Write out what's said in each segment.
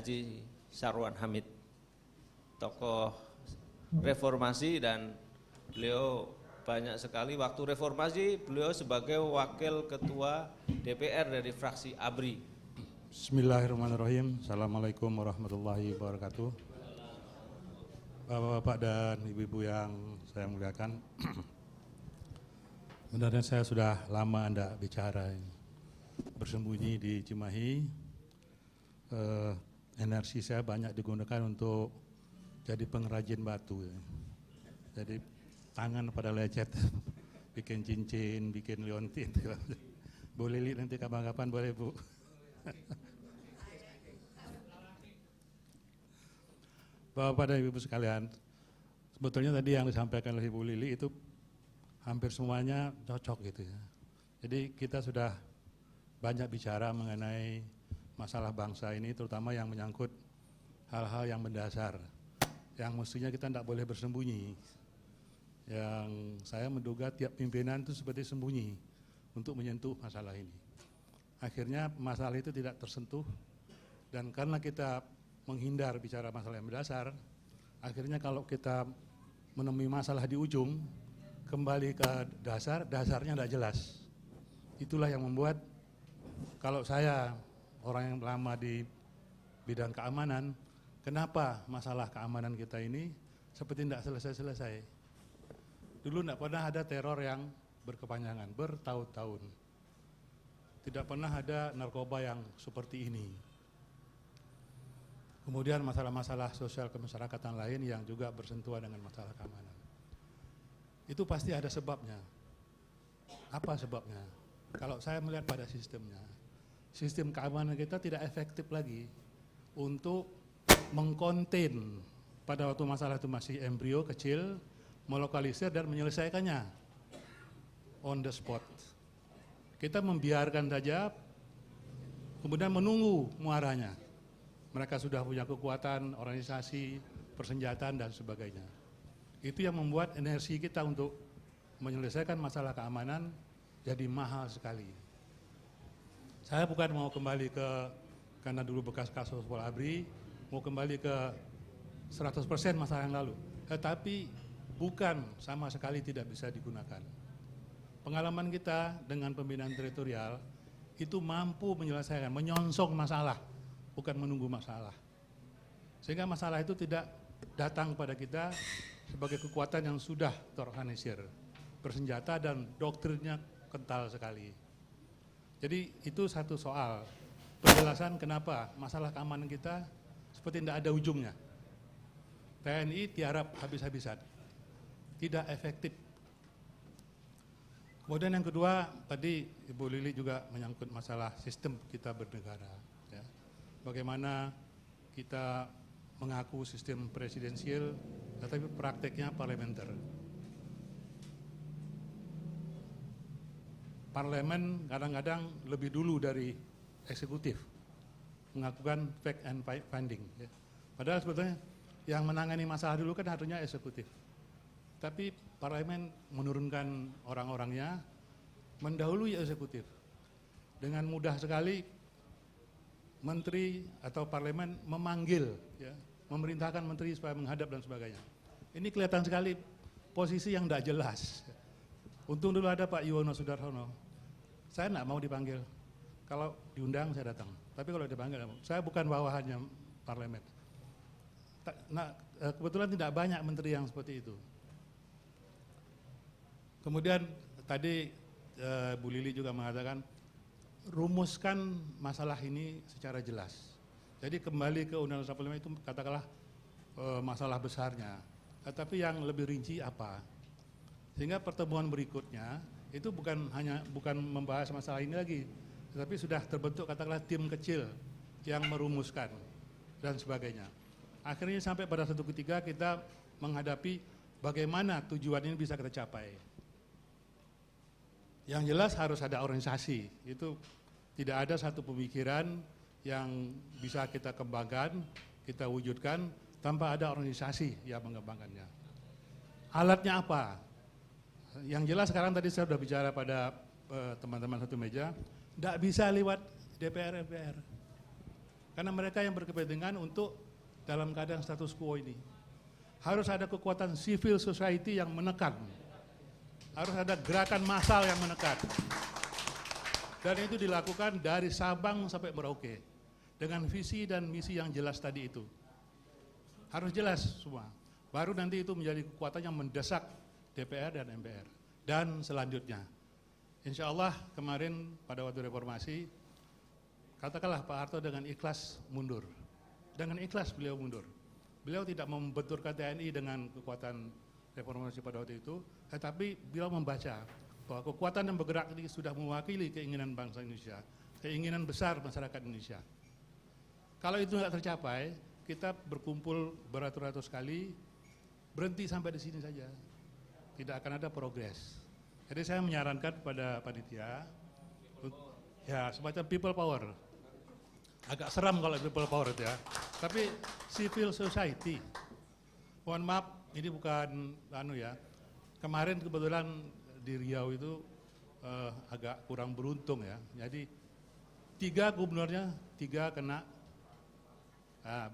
Haji Sarwan Hamid, tokoh reformasi, dan beliau banyak sekali waktu reformasi beliau sebagai wakil ketua DPR dari fraksi ABRI. Bismillahirrahmanirrahim. Assalamualaikum warahmatullahi wabarakatuh. Bapak-bapak dan ibu-ibu yang saya muliakan, sebenarnya saya sudah lama tidak bicara, bersembunyi di Cimahi. Energi saya banyak digunakan untuk jadi pengrajin batu. Jadi tangan pada lecet, bikin cincin, bikin liontin. Boleh lihat nanti kapan-kapan, boleh Bu. Bapak dan Ibu sekalian, sebetulnya tadi yang disampaikan oleh Ibu Lili itu hampir semuanya cocok gitu ya. Jadi kita sudah banyak bicara mengenai masalah bangsa ini, terutama yang menyangkut hal-hal yang mendasar, yang mestinya kita tidak boleh bersembunyi. Yang saya menduga tiap pimpinan itu seperti sembunyi untuk menyentuh masalah ini. Akhirnya masalah itu tidak tersentuh, dan karena kita menghindar bicara masalah yang mendasar, akhirnya kalau kita menemui masalah di ujung, kembali ke dasarnya tidak jelas. Itulah yang membuat kalau saya orang yang lama di bidang keamanan, kenapa masalah keamanan kita ini seperti tidak selesai-selesai. Dulu tidak pernah ada teror yang berkepanjangan, bertahun-tahun. Tidak pernah ada narkoba yang seperti ini. Kemudian masalah-masalah sosial kemasyarakatan lain yang juga bersentuhan dengan masalah keamanan. Itu pasti ada sebabnya. Apa sebabnya? Kalau saya melihat pada sistemnya, sistem keamanan kita tidak efektif lagi untuk mengkonten pada waktu masalah itu masih embrio kecil, melokalisir dan menyelesaikannya on the spot. Kita membiarkan saja, kemudian menunggu muaranya. Mereka sudah punya kekuatan, organisasi, persenjataan dan sebagainya. Itu yang membuat energi kita untuk menyelesaikan masalah keamanan jadi mahal sekali. Saya bukan mau kembali karena dulu bekas kasus Pol Abri, mau kembali ke 100% masalah yang lalu. Tetapi bukan sama sekali tidak bisa digunakan. Pengalaman kita dengan pembinaan teritorial itu mampu menyelesaikan, menyongsong masalah, bukan menunggu masalah. Sehingga masalah itu tidak datang pada kita sebagai kekuatan yang sudah terorganisir, bersenjata dan doktrinnya kental sekali. Jadi itu satu soal penjelasan kenapa masalah keamanan kita seperti tidak ada ujungnya. TNI tiarap habis-habisan, tidak efektif. Kemudian yang kedua, tadi Ibu Lili juga menyangkut masalah sistem kita bernegara. Ya. Bagaimana kita mengaku sistem presidensial, tetapi prakteknya parlementer. Parlemen kadang-kadang lebih dulu dari eksekutif mengakukan fact and finding. Ya. Padahal sebetulnya yang menangani masalah dulu kan harusnya eksekutif. Tapi parlemen menurunkan orang-orangnya, mendahului eksekutif. Dengan mudah sekali menteri atau parlemen memanggil, ya, memerintahkan menteri supaya menghadap dan sebagainya. Ini kelihatan sekali posisi yang tidak jelas. Untung dulu ada Pak Yuwono Sudarsono. Saya tidak mau dipanggil. Kalau diundang saya datang. Tapi kalau dipanggil, saya bukan bawahannya parlemen. Nah, kebetulan tidak banyak menteri yang seperti itu. Kemudian tadi Bu Lili juga mengatakan, rumuskan masalah ini secara jelas. Jadi kembali ke Undang-Undang 45 itu katakanlah masalah besarnya. Tetapi yang lebih rinci apa? Sehingga pertemuan berikutnya itu bukan membahas masalah ini lagi, tetapi sudah terbentuk katakanlah tim kecil yang merumuskan dan sebagainya. Akhirnya sampai pada satu ketika kita menghadapi bagaimana tujuan ini bisa kita capai. Yang jelas harus ada organisasi, itu tidak ada satu pemikiran yang bisa kita kembangkan, kita wujudkan tanpa ada organisasi yang mengembangkannya. Alatnya apa? Yang jelas sekarang tadi saya sudah bicara pada teman-teman satu meja, tidak bisa lewat DPR-MPR. Karena mereka yang berkepentingan untuk dalam keadaan status quo ini. Harus ada kekuatan civil society yang menekan. Harus ada gerakan massal yang menekan. Dan itu dilakukan dari Sabang sampai Merauke. Dengan visi dan misi yang jelas tadi itu. Harus jelas semua. Baru nanti itu menjadi kekuatan yang mendesak DPR dan MPR. Dan selanjutnya. Insya Allah kemarin pada waktu reformasi, katakanlah Pak Harto dengan ikhlas mundur. Dengan ikhlas beliau mundur. Beliau tidak membenturkan TNI dengan kekuatan reformasi pada waktu itu, tetapi beliau membaca bahwa kekuatan yang bergerak ini sudah mewakili keinginan bangsa Indonesia, keinginan besar masyarakat Indonesia. Kalau itu tidak tercapai, kita berkumpul beratus-ratus kali, berhenti sampai di sini saja. Tidak akan ada progres. Jadi saya menyarankan kepada panitia, ya semacam people power. Agak seram kalau people power itu ya. Tapi civil society. Mohon maaf, ini bukan ya. Kemarin kebetulan di Riau itu agak kurang beruntung ya. Jadi 3 gubernurnya, 3 kena.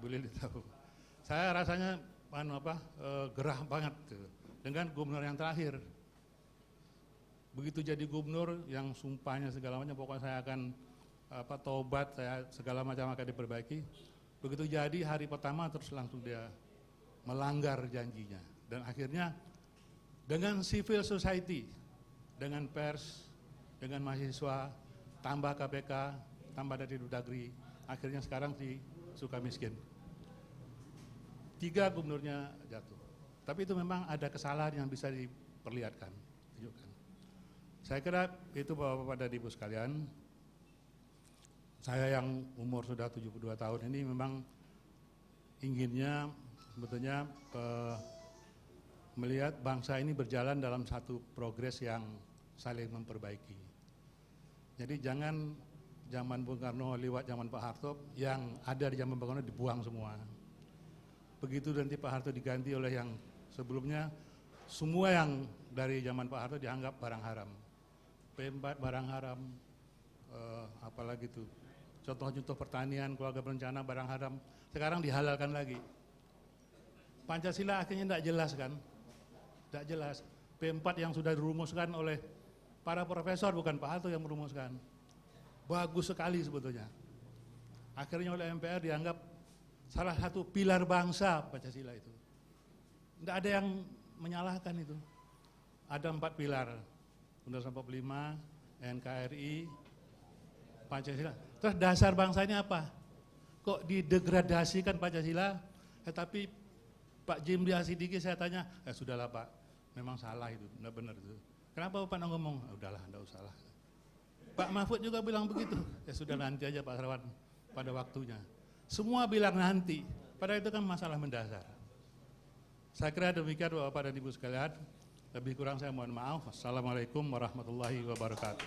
Boleh ditahu. Saya rasanya gerah banget tuh, dengan gubernur yang terakhir. Begitu jadi gubernur yang sumpahnya segala macam, pokoknya saya akan taubat, saya segala macam akan diperbaiki. Begitu jadi hari pertama terus langsung dia melanggar janjinya. Dan akhirnya dengan civil society, dengan pers, dengan mahasiswa, tambah KPK, tambah dari Dagri, akhirnya sekarang di Sukamiskin. 3 gubernurnya jatuh. Tapi itu memang ada kesalahan yang bisa diperlihatkan, tunjukkan. Saya kira itu Bapak-Bapak dan Ibu sekalian, saya yang umur sudah 72 tahun ini memang inginnya sebetulnya melihat bangsa ini berjalan dalam satu progres yang saling memperbaiki. Jadi jangan zaman Bung Karno lewat zaman Pak Harto, yang ada di zaman Bung Karno dibuang semua. Begitu nanti Pak Harto diganti oleh yang sebelumnya, semua yang dari zaman Pak Harto dianggap barang haram. P4 barang haram, apalagi itu, contoh-contoh pertanian, keluarga berencana barang haram, sekarang dihalalkan lagi. Pancasila akhirnya tidak jelas kan? Tidak jelas. P4 yang sudah dirumuskan oleh para profesor, bukan Pak Harto yang merumuskan. Bagus sekali sebetulnya. Akhirnya oleh MPR dianggap salah satu pilar bangsa Pancasila itu. Tidak ada yang menyalahkan itu. Ada 4 pilar. Undang-Undang 45, NKRI, Pancasila. Terus dasar bangsa ini apa? Kok didegradasikan Pancasila, tetapi Pak Jimli Hasidiki saya tanya, sudahlah Pak, memang salah itu, tidak benar itu. Kenapa Bapak ngomong? Udahlah, tidak usah lah. Pak Mahfud juga bilang begitu. Ya sudah nanti aja Pak Serawan pada waktunya. Semua bilang nanti. Padahal itu kan masalah mendasar. Saya kira demikian Bapak dan Ibu sekalian. Lebih kurang saya mohon maaf. Assalamualaikum warahmatullahi wabarakatuh.